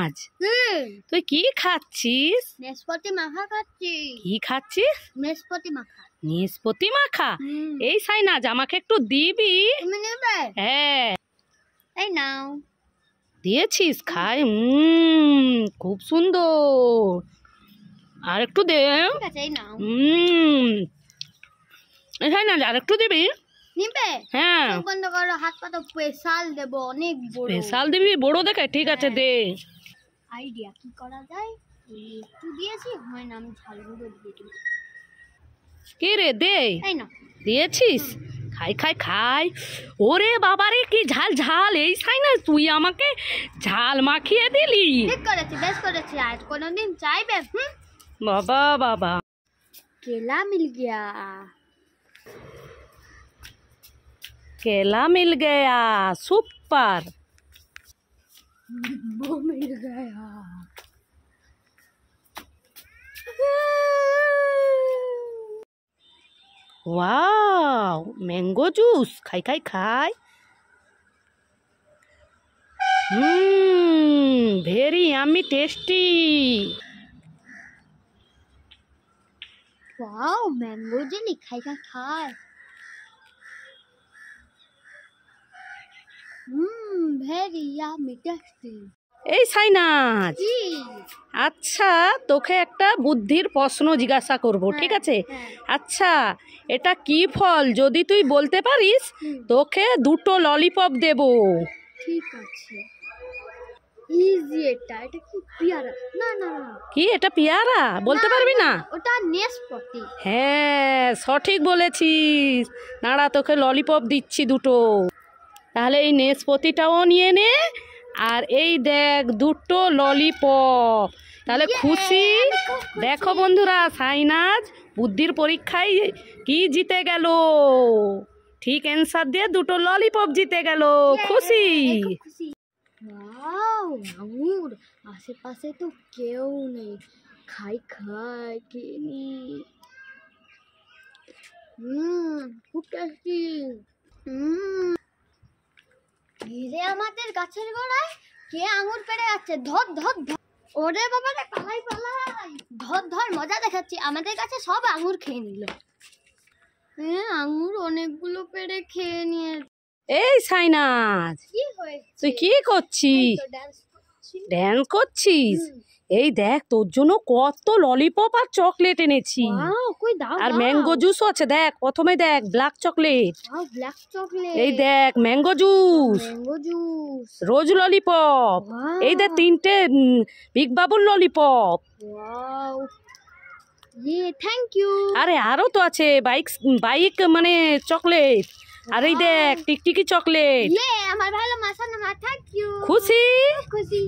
সাইনাজ, তুই কি খাচ্ছিস? নেসপতি মাখা খাচ্ছি। কি খাচ্ছিস? নেসপতি মাখা। নেসপতি মাখা? এই সাইনাজ, আমাকে একটু দিবি? তুমি নেবে? হ্যাঁ। এই নাও। দিয়েছিস? খাই। খুব সুন্দর। আর একটু দে। ঠিক আছে, এই নাও। সাইনাজ, আর একটু দিবি? নিবে? হ্যাঁ। চোখ বন্ধ করো, হাত পাতো, স্পেশাল দেব, অনেক বড়। স্পেশাল দিবি? বড় দেখে? ঠিক আছে, দে। আইডিয়া কি করা যায়? একটু দিয়েছি, হয় না, আমি ঝাল গুঁড়ো দিয়ে দিই। কি রে, দে। এই না। দিয়েছিস? খাই খাই খাই। ওরে বাবারে, কি ঝাল ঝাল! এই সাইনাজ, তুই আমাকে ঝাল মাখিয়ে দিলি। ঠিক করেছি, বেশ করেছি। আর কোনোদিন চাইবে? বাবা বাবা। केला मिल गया। केला मिल गया। सुपर। वो मिल गया। Wow, mango juice. खाई खाई खाई। Very yummy tasty. Wow, mango jelly. खाई खाई खाई। Very yummy tasty. এই সাইনাজ, জি। আচ্ছা, তোকে একটা বুদ্ধির প্রশ্ন জিজ্ঞাসা করব, ঠিক আছে? আচ্ছা, এটা কি ফল? যদি তুই বলতে পারিস, তোকে 2টো ললিপপ দেব। ঠিক আছে। ইজি। এটা কি পেয়ারা? না না না। কি এটা পেয়ারা? বলতে পারবি না? ওটা নেসপতি। হ্যাঁ, সঠিক বলেছিস। দাঁড়া, তোকে ললিপপ দিচ্ছি 2টো। তাহলে এই নেসপতিটাও নিয়ে নে, আর এই দেখ 2টো ললিপপ। তাহলে খুশি? দেখো বন্ধুরা, সাইনাজ বুদ্ধির পরীক্ষায় কি জিতে গেল। ঠিক অ্যান্সার দিয়ে 2টো ললিপপ জিতে গেল। খুশি? ওয়াও, আঙুর। আশেপাশে তো কেউ নেই। খাই খাই খেয়ে নি। খুব টেস্টি। ঘিরে আমাদের গাছের গোড়ায় কে আঙুর পেড়ে যাচ্ছে? ধর ধর ধর। ওরে বাবা রে, পালাই পালাই। ধর ধর, মজা দেখাচ্ছি। আমাদের কাছে সব আঙুর খেয়ে নিল। আঙুর অনেকগুলো পেড়ে খেয়ে নিয়ে। এই সাইনাজ, কি হয়েছে? তুই কি করছিস? ড্যান্স করছিস? এই দেখ, তোর জন্য কত ললিপপ আর চকলেট এনেছি। কই দাও। আর ম্যাঙ্গো জুসও আছে, দেখ। প্রথমে দেখ, ব্ল্যাক চকলেট। Black chocolate. এই দেখ, mango juice. Mango juice. Rose lollipop. এই দেখ, 3টে big Babol lollipop. Wow, thank you. আরে আরো তো আছে, বাইক মানে চকলেট। আর এই দেখ, টিকটিকি চকলেট। আমার ভালো মাথা না। Thank you. খুশি? খুশি।